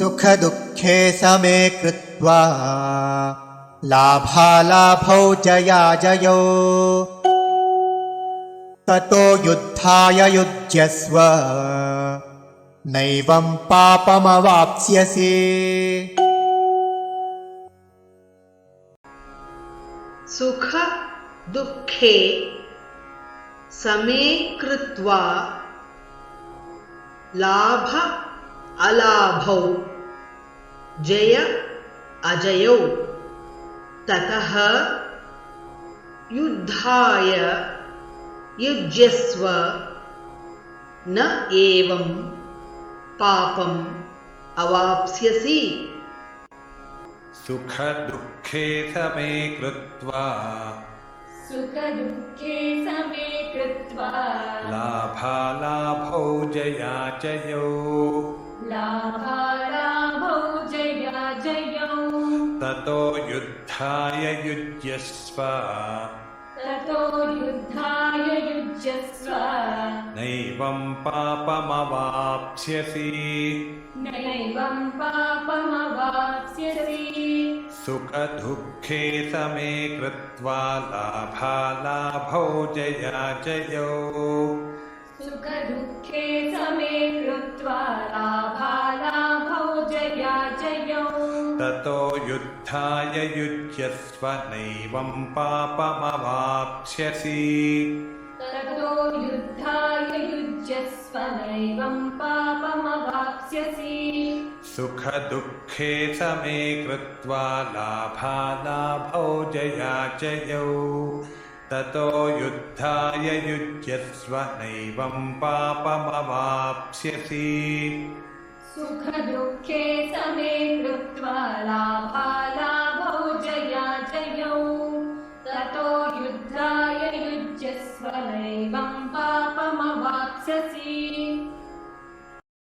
सुखदुःखे समे कृत्वा लाभालाभौ जयाजयौ ततो युद्धाय युज्यस्व नैवं पापमवाप्स्यसि। सुख दुःखे समे कृत्वा लाभ अलाभौ जय अजयौ ततः युद्धाय युज्यस्व न एवं पापम् अवाप्स्यसि। सुख दुःखे समे कृत्वा लाभालाभौ जयाजयौ ततो युद्धाय युज्यस्व नैवं पापमवाप्स्यसि। सुख दुःखे समे कृत्वा लाभालाभौ जयाजयौ ततो युद्धाय युज्यस्व नैवं पापमवाप्स्यसि। सुख दुःखे समे कृत्वा लाभालाभौ जयाजयौ ततो युद्धाय युज्यस्व नैवं पापमवाप्स्यसि। सुख दुःखे समे कृत्वा लाभालाभौ जयाजयौ ततो युद्धाय युज्यस्व नैवं पापमवाप्स्यसि।